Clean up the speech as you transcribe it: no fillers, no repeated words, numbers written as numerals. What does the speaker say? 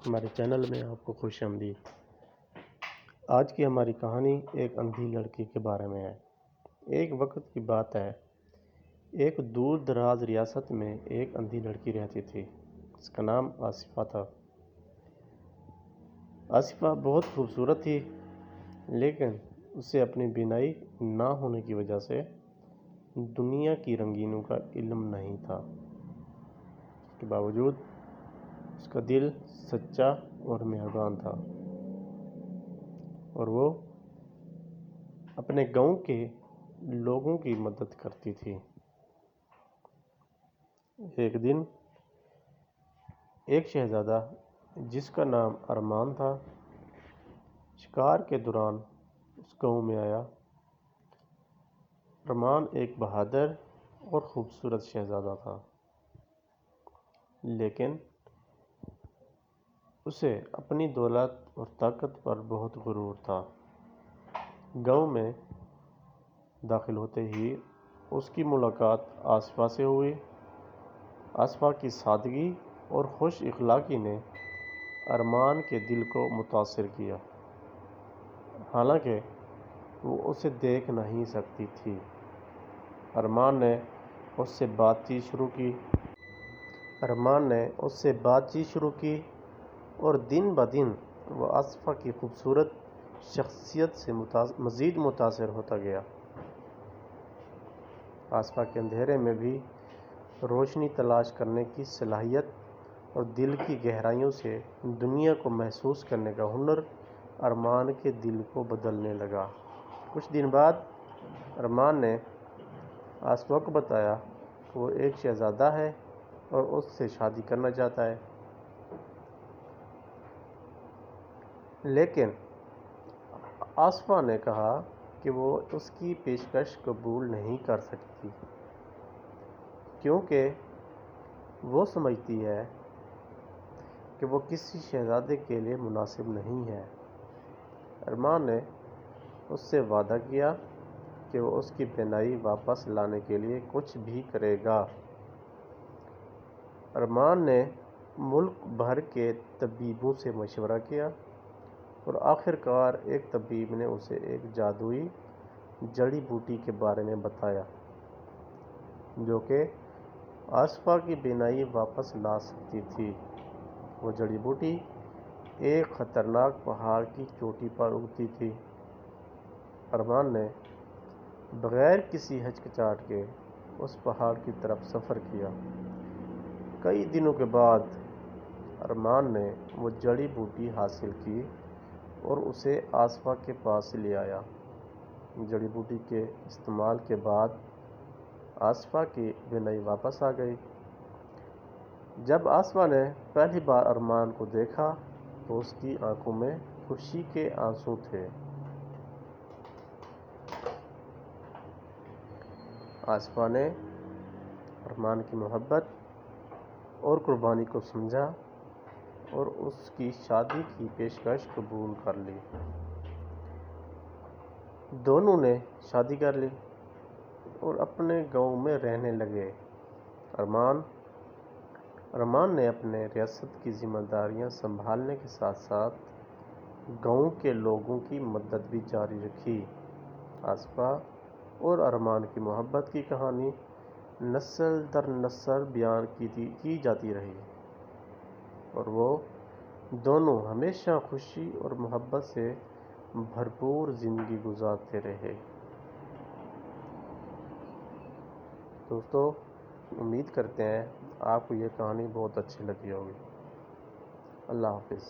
ہمارے چینل میں آپ کو خوش آمدید۔ آج کی ہماری کہانی ایک اندھی لڑکی کے بارے میں ہے۔ ایک وقت کی بات ہے، ایک دور دراز ریاست میں ایک اندھی لڑکی رہتی تھی۔ اس کا نام آصفہ تھا۔ آصفہ بہت خوبصورت تھی، لیکن اسے اپنی بینائی نہ ہونے کی وجہ سے دنیا کی رنگینیوں کا علم نہیں تھا۔ اس کے باوجود اس کا دل سچا اور مہربان تھا، اور وہ اپنے گاؤں کے لوگوں کی مدد کرتی تھی۔ ایک دن ایک شہزادہ جس کا نام ارمان تھا، شکار کے دوران اس گاؤں میں آیا۔ ارمان ایک بہادر اور خوبصورت شہزادہ تھا، لیکن اسے اپنی دولت اور طاقت پر بہت غرور تھا۔ گاؤں میں داخل ہوتے ہی اس کی ملاقات آصفہ سے ہوئی۔ آصفہ کی سادگی اور خوش اخلاقی نے ارمان کے دل کو متاثر کیا، حالانکہ وہ اسے دیکھ نہیں سکتی تھی۔ ارمان نے اس سے بات چیت شروع کی اور دن بدن وہ آصفہ کی خوبصورت شخصیت سے مزید متاثر ہوتا گیا۔ آصفہ کے اندھیرے میں بھی روشنی تلاش کرنے کی صلاحیت اور دل کی گہرائیوں سے دنیا کو محسوس کرنے کا ہنر ارمان کے دل کو بدلنے لگا۔ کچھ دن بعد ارمان نے آصفہ کو بتایا کہ وہ ایک شہزادہ ہے اور اس سے شادی کرنا چاہتا ہے، لیکن آصفہ نے کہا کہ وہ اس کی پیشکش قبول نہیں کر سکتی، کیونکہ وہ سمجھتی ہے کہ وہ کسی شہزادے کے لیے مناسب نہیں ہے۔ ارمان نے اس سے وعدہ کیا کہ وہ اس کی بینائی واپس لانے کے لیے کچھ بھی کرے گا۔ ارمان نے ملک بھر کے طبیبوں سے مشورہ کیا اور آخر کار ایک طبیب نے اسے ایک جادوئی جڑی بوٹی کے بارے میں بتایا جو کہ آصفہ کی بینائی واپس لا سکتی تھی۔ وہ جڑی بوٹی ایک خطرناک پہاڑ کی چوٹی پر اگتی تھی۔ ارمان نے بغیر کسی ہچکچاہٹ کے اس پہاڑ کی طرف سفر کیا۔ کئی دنوں کے بعد ارمان نے وہ جڑی بوٹی حاصل کی اور اسے آصفہ کے پاس لے آیا۔ جڑی بوٹی کے استعمال کے بعد آصفہ کی بینائی واپس آ گئی۔ جب آصفہ نے پہلی بار ارمان کو دیکھا تو اس کی آنکھوں میں خوشی کے آنسو تھے۔ آصفہ نے ارمان کی محبت اور قربانی کو سمجھا اور اس کی شادی کی پیشکش قبول کر لی۔ دونوں نے شادی کر لی اور اپنے گاؤں میں رہنے لگے۔ ارمان نے اپنے ریاست کی ذمہ داریاں سنبھالنے کے ساتھ ساتھ گاؤں کے لوگوں کی مدد بھی جاری رکھی۔ آصفہ اور ارمان کی محبت کی کہانی نسل در نسل بیان کی جاتی رہی اور وہ دونوں ہمیشہ خوشی اور محبت سے بھرپور زندگی گزارتے رہے۔ دوستو، امید کرتے ہیں آپ کو یہ کہانی بہت اچھی لگی ہوگی۔ اللہ حافظ۔